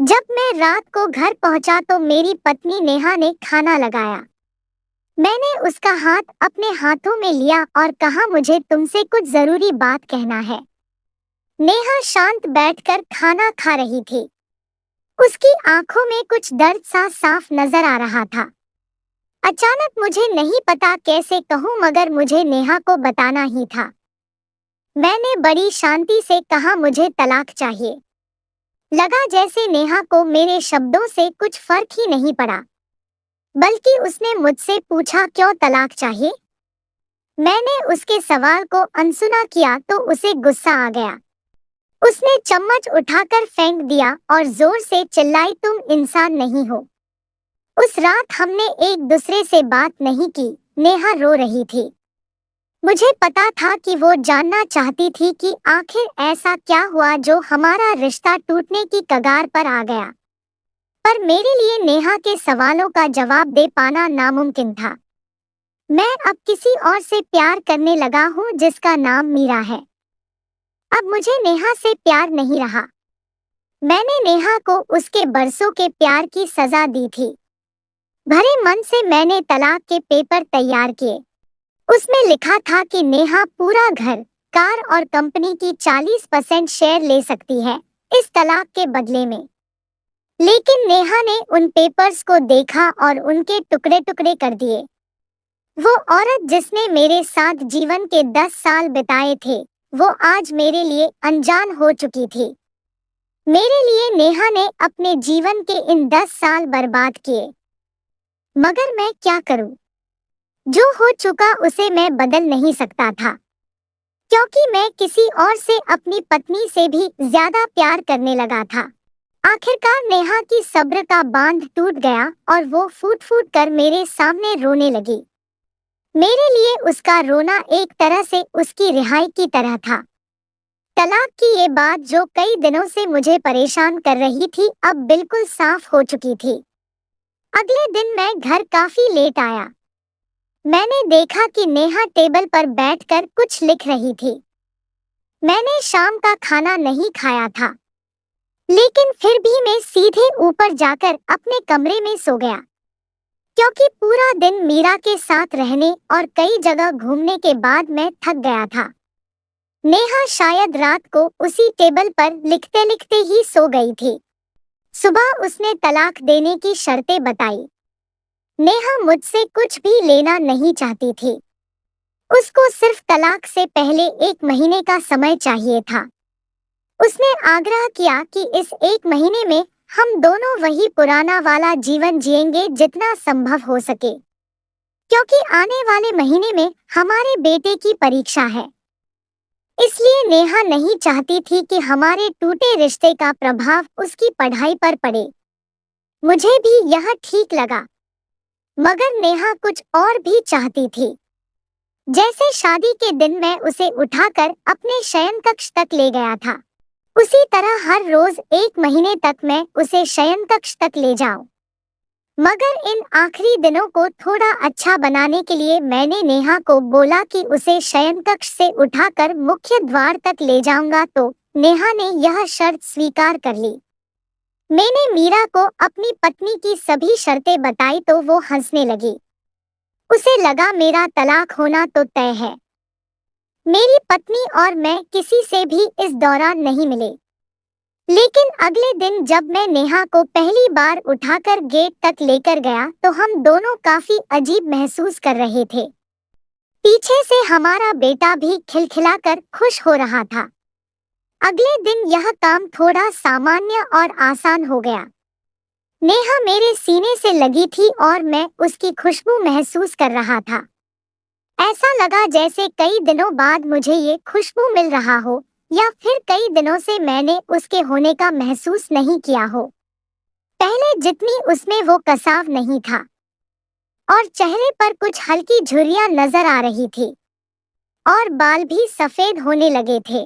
जब मैं रात को घर पहुंचा तो मेरी पत्नी नेहा ने खाना लगाया। मैंने उसका हाथ अपने हाथों में लिया और कहा, मुझे तुमसे कुछ जरूरी बात कहना है। नेहा शांत बैठकर खाना खा रही थी। उसकी आंखों में कुछ दर्द सा साफ नजर आ रहा था। अचानक मुझे नहीं पता कैसे कहूं, मगर मुझे नेहा को बताना ही था। मैंने बड़ी शांति से कहा, मुझे तलाक चाहिए। लगा जैसे नेहा को मेरे शब्दों से कुछ फर्क ही नहीं पड़ा, बल्कि उसने मुझसे पूछा, क्यों तलाक चाहिए? मैंने उसके सवाल को अनसुना किया तो उसे गुस्सा आ गया। उसने चम्मच उठाकर फेंक दिया और जोर से चिल्लाई, तुम इंसान नहीं हो। उस रात हमने एक दूसरे से बात नहीं की। नेहा रो रही थी। मुझे पता था कि वो जानना चाहती थी कि आखिर ऐसा क्या हुआ जो हमारा रिश्ता टूटने की कगार पर आ गया। पर मेरे लिए नेहा के सवालों का जवाब दे पाना नामुमकिन था। मैं अब किसी और से प्यार करने लगा हूँ जिसका नाम मीरा है। अब मुझे नेहा से प्यार नहीं रहा। मैंने नेहा को उसके बरसों के प्यार की सजा दी थी। भरे मन से मैंने तलाक के पेपर तैयार किए। उसमें लिखा था कि नेहा पूरा घर, कार और कंपनी की 40% शेयर ले सकती है इस तलाक के बदले में। लेकिन नेहा ने उन पेपर्स को देखा और उनके टुकड़े टुकड़े कर दिए। वो औरत जिसने मेरे साथ जीवन के 10 साल बिताए थे, वो आज मेरे लिए अनजान हो चुकी थी। मेरे लिए नेहा ने अपने जीवन के इन 10 साल बर्बाद किए। मगर मैं क्या करूं? जो हो चुका उसे मैं बदल नहीं सकता था, क्योंकि मैं किसी और से, अपनी पत्नी से भी ज्यादा प्यार करने लगा था। आखिरकार नेहा की सब्र का बांध टूट गया और वो फूट फूट कर मेरे सामने रोने लगी। मेरे लिए उसका रोना एक तरह से उसकी रिहाई की तरह था। तलाक की ये बात जो कई दिनों से मुझे परेशान कर रही थी, अब बिल्कुल साफ हो चुकी थी। अगले दिन मैं घर काफी लेट आया। मैंने देखा कि नेहा टेबल पर बैठकर कुछ लिख रही थी। मैंने शाम का खाना नहीं खाया था, लेकिन फिर भी मैं सीधे ऊपर जाकर अपने कमरे में सो गया, क्योंकि पूरा दिन मीरा के साथ रहने और कई जगह घूमने के बाद मैं थक गया था। नेहा शायद रात को उसी टेबल पर लिखते लिखते ही सो गई थी। सुबह उसने तलाक देने की शर्तें बताई। नेहा मुझसे कुछ भी लेना नहीं चाहती थी। उसको सिर्फ तलाक से पहले 1 महीने का समय चाहिए था। उसने आग्रह किया कि इस 1 महीने में हम दोनों वही पुराना वाला जीवन जिएंगे जितना संभव हो सके, क्योंकि आने वाले महीने में हमारे बेटे की परीक्षा है। इसलिए नेहा नहीं चाहती थी कि हमारे टूटे रिश्ते का प्रभाव उसकी पढ़ाई पर पड़े। मुझे भी यह ठीक लगा, मगर नेहा कुछ और भी चाहती थी। जैसे शादी के दिन मैं उसे उठाकर अपने शयन कक्ष तक ले गया था, उसी तरह हर रोज 1 महीने तक मैं उसे शयन कक्ष तक ले जाऊं। मगर इन आखिरी दिनों को थोड़ा अच्छा बनाने के लिए मैंने नेहा को बोला कि उसे शयन कक्ष से उठाकर मुख्य द्वार तक ले जाऊंगा, तो नेहा ने यह शर्त स्वीकार कर ली। मैंने मीरा को अपनी पत्नी की सभी शर्तें बताई तो वो हंसने लगी। उसे लगा मेरा तलाक होना तो तय है। मेरी पत्नी और मैं किसी से भी इस दौरान नहीं मिले। लेकिन अगले दिन जब मैं नेहा को पहली बार उठाकर गेट तक लेकर गया तो हम दोनों काफी अजीब महसूस कर रहे थे। पीछे से हमारा बेटा भी खिलखिलाकर खुश हो रहा था। अगले दिन यह काम थोड़ा सामान्य और आसान हो गया। नेहा मेरे सीने से लगी थी और मैं उसकी खुशबू महसूस कर रहा था। ऐसा लगा जैसे कई दिनों बाद मुझे ये खुशबू मिल रहा हो, या फिर कई दिनों से मैंने उसके होने का महसूस नहीं किया हो। पहले जितनी उसमें वो कसाव नहीं था, और चेहरे पर कुछ हल्की झुर्रियां नजर आ रही थी, और बाल भी सफेद होने लगे थे।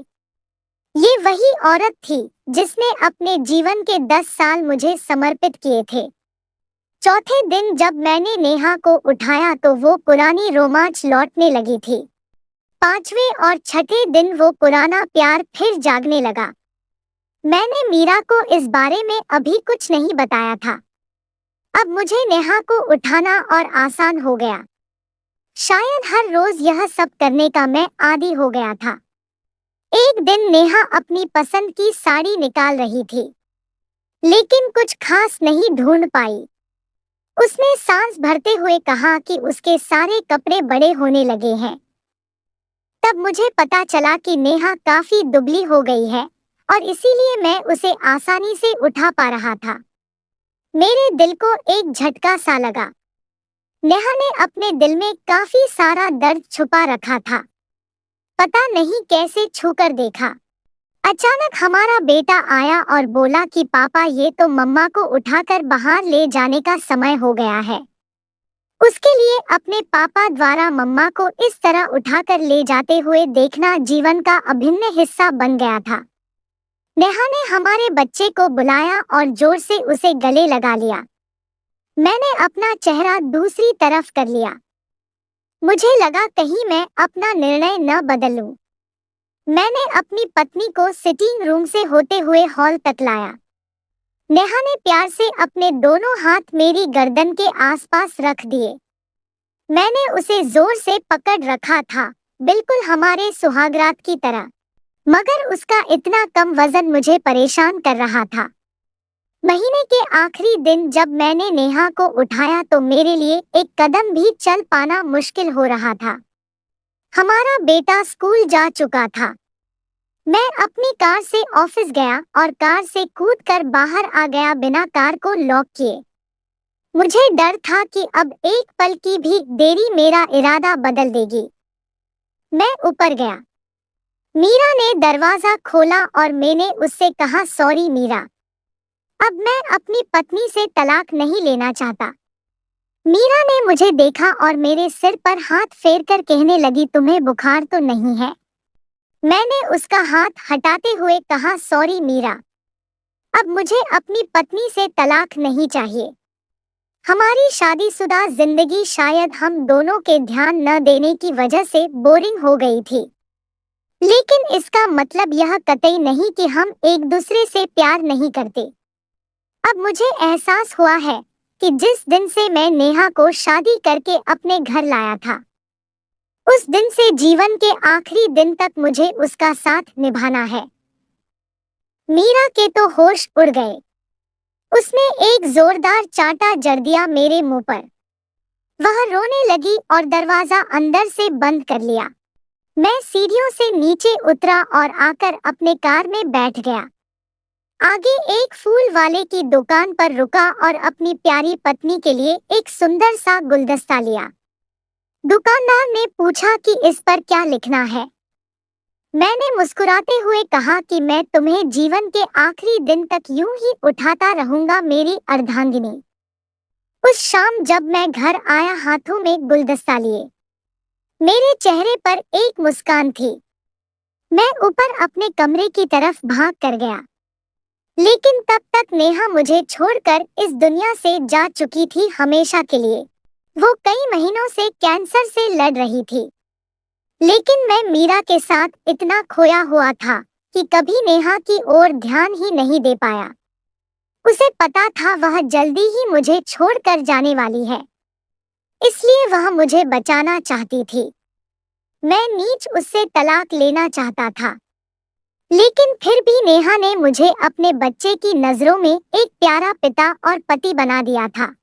ये वही औरत थी जिसने अपने जीवन के 10 साल मुझे समर्पित किए थे। चौथे दिन जब मैंने नेहा को उठाया तो वो पुरानी रोमांच लौटने लगी थी। 5वें और 6ठे दिन वो पुराना प्यार फिर जागने लगा। मैंने मीरा को इस बारे में अभी कुछ नहीं बताया था। अब मुझे नेहा को उठाना और आसान हो गया। शायद हर रोज यह सब करने का मैं आदी हो गया था। एक दिन नेहा अपनी पसंद की साड़ी निकाल रही थी, लेकिन कुछ खास नहीं ढूंढ पाई। उसने सांस भरते हुए कहा कि उसके सारे कपड़े बड़े होने लगे हैं। तब मुझे पता चला कि नेहा काफी दुबली हो गई है और इसीलिए मैं उसे आसानी से उठा पा रहा था। मेरे दिल को एक झटका सा लगा। नेहा ने अपने दिल में काफी सारा दर्द छुपा रखा था। पता नहीं कैसे छूकर देखा। अचानक हमारा बेटा आया और बोला कि पापा, ये तो मम्मा को उठाकर बाहर ले जाने का समय हो गया है। उसके लिए अपने पापा द्वारा मम्मा को इस तरह उठाकर ले जाते हुए देखना जीवन का अभिन्न हिस्सा बन गया था। नेहा ने हमारे बच्चे को बुलाया और जोर से उसे गले लगा लिया। मैंने अपना चेहरा दूसरी तरफ कर लिया। मुझे लगा कहीं मैं अपना निर्णय न बदल लूं। मैंने अपनी पत्नी को सिटिंग रूम से होते हुए हॉल तक लाया। नेहा ने प्यार से अपने दोनों हाथ मेरी गर्दन के आसपास रख दिए। मैंने उसे जोर से पकड़ रखा था, बिल्कुल हमारे सुहागरात की तरह, मगर उसका इतना कम वजन मुझे परेशान कर रहा था। महीने के आखिरी दिन जब मैंने नेहा को उठाया तो मेरे लिए एक कदम भी चल पाना मुश्किल हो रहा था। हमारा बेटा स्कूल जा चुका था। मैं अपनी कार से ऑफिस गया और कार से कूदकर बाहर आ गया बिना कार को लॉक किए। मुझे डर था कि अब एक पल की भी देरी मेरा इरादा बदल देगी। मैं ऊपर गया। मीरा ने दरवाजा खोला और मैंने उससे कहा, सॉरी मीरा, अब मैं अपनी पत्नी से तलाक नहीं लेना चाहता। मीरा ने मुझे देखा और मेरे सिर पर हाथ फेरकर कहने लगी, तुम्हें बुखार तो नहीं है? मैंने उसका हाथ हटाते हुए कहा, सॉरी मीरा, अब मुझे अपनी पत्नी से तलाक नहीं चाहिए। हमारी शादीशुदा जिंदगी शायद हम दोनों के ध्यान न देने की वजह से बोरिंग हो गई थी, लेकिन इसका मतलब यह कतई नहीं कि हम एक दूसरे से प्यार नहीं करते। अब मुझे एहसास हुआ है कि जिस दिन से मैं नेहा को शादी करके अपने घर लाया था, उस दिन से जीवन के आखिरी दिन तक मुझे उसका साथ निभाना है। मीरा के तो होश उड़ गए। उसने एक जोरदार चांटा जड़ दिया मेरे मुंह पर। वह रोने लगी और दरवाजा अंदर से बंद कर लिया। मैं सीढ़ियों से नीचे उतरा और आकर अपने कार में बैठ गया। आगे एक फूल वाले की दुकान पर रुका और अपनी प्यारी पत्नी के लिए एक सुंदर सा गुलदस्ता लिया। दुकानदार ने पूछा कि इस पर क्या लिखना है। मैंने मुस्कुराते हुए कहा कि मैं तुम्हें जीवन के आखिरी दिन तक यूं ही उठाता रहूंगा, मेरी अर्धांगिनी। उस शाम जब मैं घर आया हाथों में गुलदस्ता लिए, मेरे चेहरे पर एक मुस्कान थी। मैं ऊपर अपने कमरे की तरफ भाग कर गया, लेकिन तब तक नेहा मुझे छोड़कर इस दुनिया से जा चुकी थी हमेशा के लिए। वो कई महीनों से कैंसर से लड़ रही थी, लेकिन मैं मीरा के साथ इतना खोया हुआ था कि कभी नेहा की ओर ध्यान ही नहीं दे पाया। उसे पता था वह जल्दी ही मुझे छोड़कर जाने वाली है, इसलिए वह मुझे बचाना चाहती थी। मैं नीच उससे तलाक लेना चाहता था, लेकिन फिर भी नेहा ने मुझे अपने बच्चे की नजरों में एक प्यारा पिता और पति बना दिया था।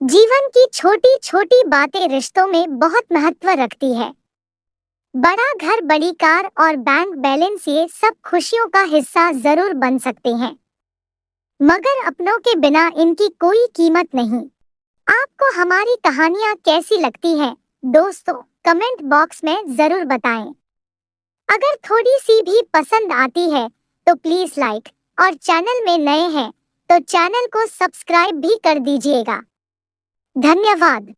जीवन की छोटी छोटी बातें रिश्तों में बहुत महत्व रखती है। बड़ा घर, बड़ी कार और बैंक बैलेंस, ये सब खुशियों का हिस्सा जरूर बन सकते हैं, मगर अपनों के बिना इनकी कोई कीमत नहीं। आपको हमारी कहानियाँ कैसी लगती हैं दोस्तों, कमेंट बॉक्स में जरूर बताएं। अगर थोड़ी सी भी पसंद आती है तो प्लीज लाइक, और चैनल में नए हैं तो चैनल को सब्सक्राइब भी कर दीजिएगा। धन्यवाद।